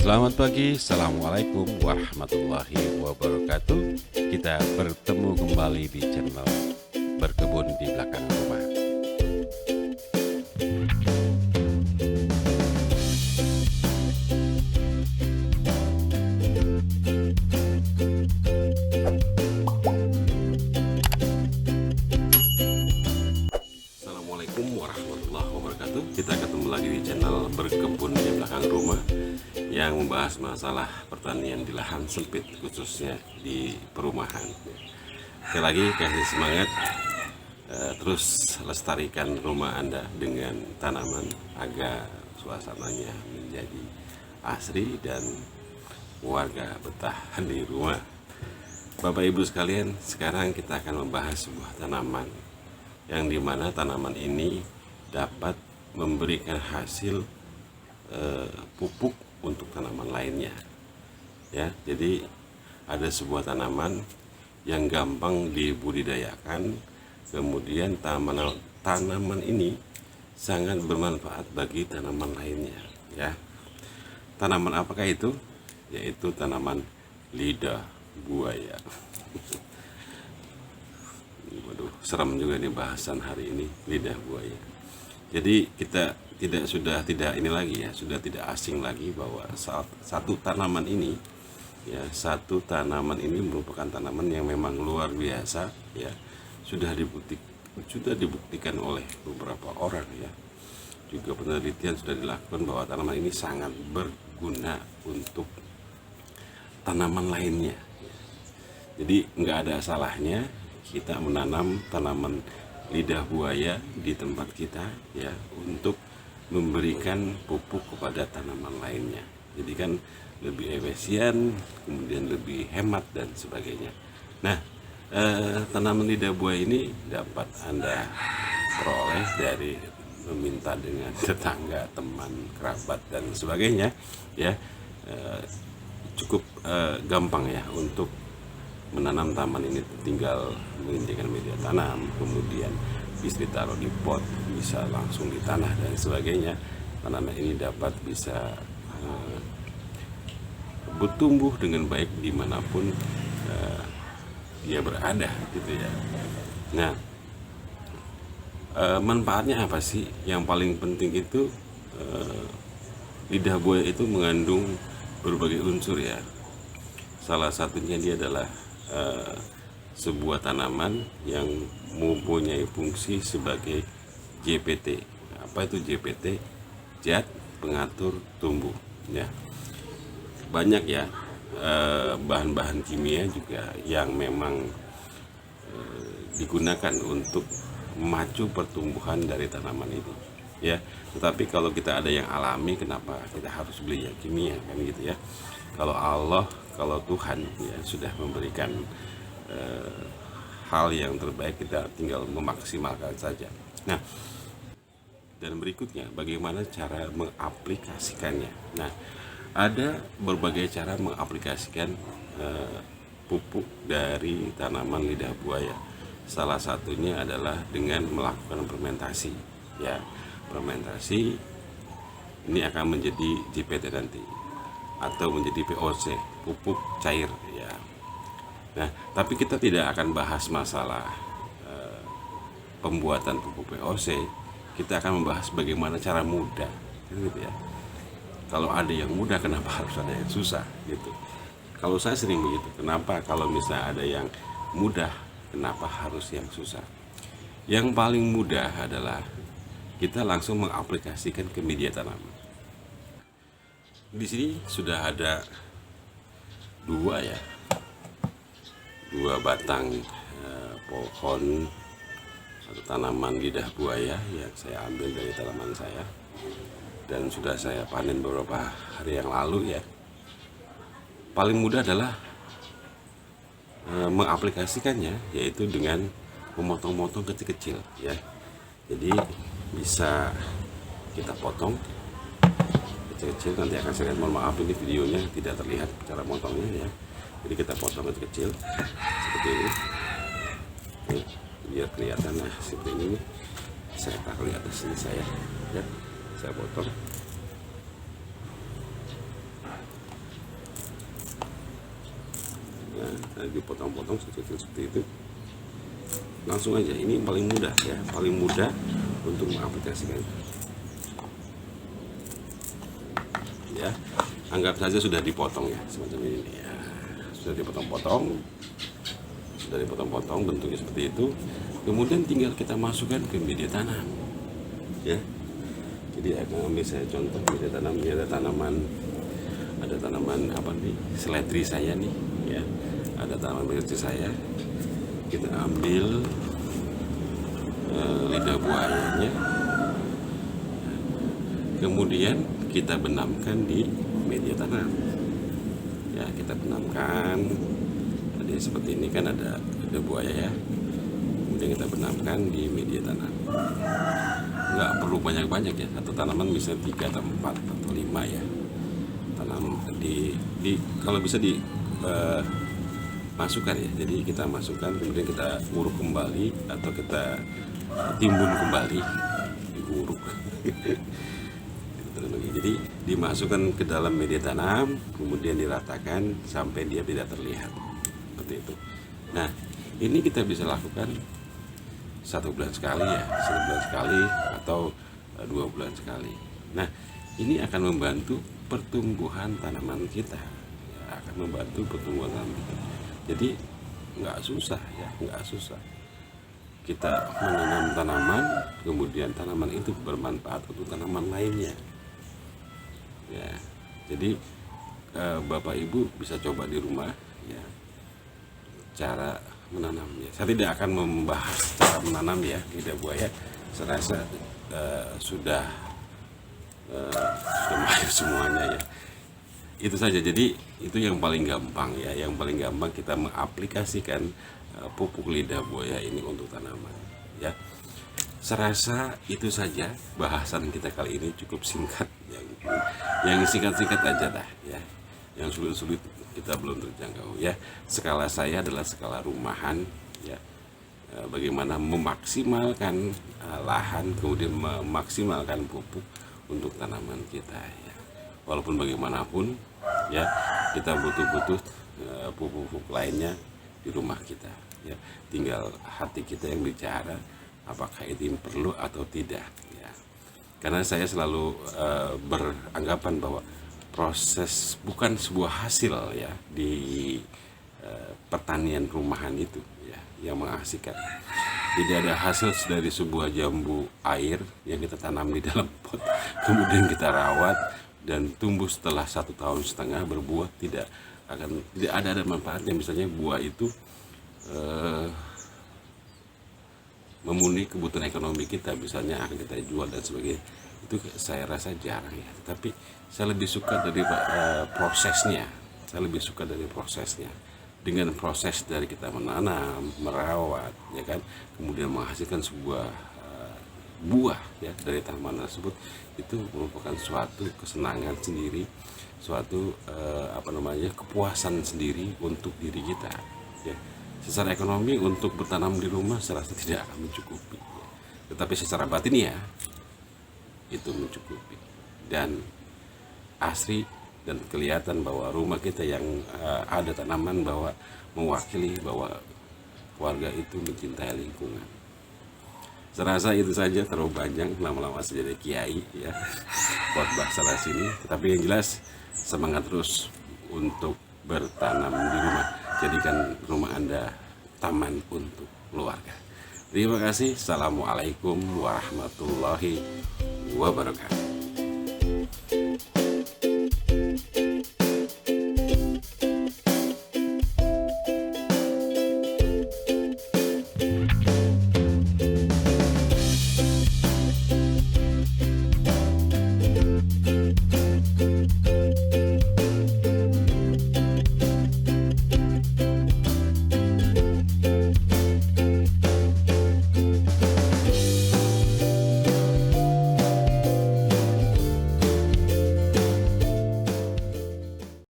Selamat pagi, Assalamualaikum warahmatullahi wabarakatuh. Kita bertemu kembali di channel Berkebun di Belakang Rumah. Assalamualaikum warahmatullahi wabarakatuh. Kita ketemu lagi di channel Berkebun di Belakang Rumah yang membahas masalah pertanian di lahan sempit, khususnya di perumahan. Sekali lagi kasih semangat, terus lestarikan rumah Anda dengan tanaman agar suasananya menjadi asri dan warga betah di rumah. Bapak Ibu sekalian, sekarang kita akan membahas sebuah tanaman yang dimana tanaman ini dapat memberikan hasil pupuk untuk tanaman lainnya, ya. Jadi ada sebuah tanaman yang gampang dibudidayakan, kemudian tanaman ini sangat bermanfaat bagi tanaman lainnya, ya. Tanaman apakah itu? Yaitu tanaman lidah buaya. Waduh, serem juga nih bahasan hari ini, lidah buaya. Jadi kita sudah tidak asing lagi bahwa satu tanaman ini merupakan tanaman yang memang luar biasa, ya. Sudah dibuktikan oleh beberapa orang, ya. Juga penelitian sudah dilakukan bahwa tanaman ini sangat berguna untuk tanaman lainnya. Jadi nggak ada salahnya kita menanam tanaman lidah buaya di tempat kita, ya, untuk memberikan pupuk kepada tanaman lainnya. Jadi kan lebih efisien, kemudian lebih hemat dan sebagainya. Nah, tanaman lidah buaya ini dapat Anda peroleh dari meminta dengan tetangga, teman, kerabat dan sebagainya, ya. Cukup gampang, ya, untuk menanam tanaman ini. Tinggal menginjakan media tanam, kemudian bisa ditaruh di pot, bisa langsung di tanah dan sebagainya. Tanaman ini bisa bertumbuh dengan baik dimanapun dia berada, gitu, ya. Nah, manfaatnya apa sih? Yang paling penting itu lidah buaya itu mengandung berbagai unsur, ya. Salah satunya dia adalah sebuah tanaman yang mempunyai fungsi sebagai JPT. Apa itu JPT? Zat pengatur tumbuh, ya. Banyak, ya, bahan-bahan kimia juga yang memang digunakan untuk memacu pertumbuhan dari tanaman itu, ya. Tetapi kalau kita ada yang alami, kenapa kita harus beli yang kimia, kan, gitu, ya. Kalau Tuhan, ya, sudah memberikan hal yang terbaik, kita tinggal memaksimalkan saja. Nah, dan berikutnya bagaimana cara mengaplikasikannya. Nah, ada berbagai cara mengaplikasikan pupuk dari tanaman lidah buaya. Salah satunya adalah dengan melakukan fermentasi, ya. Fermentasi ini akan menjadi JPT nanti, atau menjadi POC, pupuk cair, ya. Nah, tapi kita tidak akan bahas masalah pembuatan pupuk POC. Kita akan membahas bagaimana cara mudah, gitu, ya. Kalau ada yang mudah, kenapa harus ada yang susah, gitu. Kalau saya sering begitu, kenapa kalau misalnya ada yang mudah, kenapa harus yang susah? Yang paling mudah adalah kita langsung mengaplikasikan ke media tanam. Di sini sudah ada dua batang pohon atau tanaman lidah buaya yang saya ambil dari tanaman saya, dan sudah saya panen beberapa hari yang lalu, ya. Paling mudah adalah mengaplikasikannya, yaitu dengan memotong-motong kecil-kecil, ya. Jadi bisa kita potong kecil-kecil. Nanti akan saya lihat, mohon maaf ini videonya tidak terlihat cara potongnya, ya. Jadi kita potong kecil-kecil seperti ini. Nih, biar kelihatan, nah, seperti ini. Saya taruh di atas sini, ya. Saya potong. dipotong-potong seperti itu, langsung aja. Ini paling mudah ya, paling mudah untuk mengaplikasikan ya. Anggap saja sudah dipotong ya, semacam ini ya, sudah dipotong-potong bentuknya seperti itu. Kemudian tinggal kita masukkan ke media tanam ya. Jadi ambil saya contoh media tanam. Ini ada tanaman apa nih, seledri saya nih ya, ada tanaman seledri saya. Kita ambil lidah buayanya, kemudian kita benamkan di media tanam ya. Kita benamkan tadi seperti ini kan, ada lidah buaya ya, kemudian kita benamkan di media tanam. Nggak perlu banyak-banyak ya, satu tanaman bisa 3 atau 4 atau 5 ya. Tanam di kalau bisa di masukkan ya. Jadi kita masukkan, kemudian kita uruk kembali atau kita timbun kembali, diuruk. Jadi dimasukkan ke dalam media tanam, kemudian diratakan sampai dia tidak terlihat seperti itu. Nah, ini kita bisa lakukan 1 bulan sekali ya, 1 bulan sekali atau 2 bulan sekali. Nah, ini akan membantu pertumbuhan tanaman kita ya, akan membantu pertumbuhan tanaman kita. Jadi nggak susah ya, nggak susah. Kita menanam tanaman, kemudian tanaman itu bermanfaat untuk tanaman lainnya ya. Jadi Bapak Ibu bisa coba di rumah ya, cara menanamnya. Saya tidak akan membahas cara menanam ya lidah buaya. Saya rasa sudah mahir semuanya ya. Itu saja. Jadi itu yang paling gampang ya, yang paling gampang kita mengaplikasikan pupuk lidah buaya ini untuk tanaman ya. Serasa itu saja bahasan kita kali ini, cukup singkat, yang singkat-singkat aja dah ya. Yang sulit-sulit kita belum terjangkau ya. Skala saya adalah skala rumahan ya. Bagaimana memaksimalkan lahan, kemudian memaksimalkan pupuk untuk tanaman kita ya. Walaupun bagaimanapun ya, kita butuh pupuk-pupuk lainnya di rumah kita ya. Tinggal hati kita yang bicara apakah itu perlu atau tidak ya. Karena saya selalu beranggapan bahwa proses bukan sebuah hasil ya di pertanian rumahan itu ya yang menghasilkan. Tidak ada hasil dari sebuah jambu air yang kita tanam di dalam pot, kemudian kita rawat dan tumbuh setelah 1,5 tahun berbuah. Tidak ada manfaatnya. Misalnya buah itu memenuhi kebutuhan ekonomi kita, misalnya akan kita jual dan sebagainya, itu saya rasa jarang ya. Tapi saya lebih suka dari prosesnya. Dengan proses dari kita menanam, merawat ya kan, kemudian menghasilkan sebuah buah ya dari tanaman tersebut, itu merupakan suatu kesenangan sendiri, suatu kepuasan sendiri untuk diri kita ya. Secara ekonomi untuk bertanam di rumah saya rasa tidak akan mencukupi ya. Tetapi secara batin ya itu mencukupi dan asri, dan kelihatan bahwa rumah kita yang ada tanaman bahwa mewakili bahwa warga itu mencintai lingkungan. Saya rasa itu saja, terlalu panjang, lama-lama saya jadi kiai ya khotbah sana sini. Tetapi yang jelas semangat terus untuk bertanam di rumah. Jadikan rumah Anda taman untuk keluarga. Terima kasih. Assalamualaikum warahmatullahi wabarakatuh.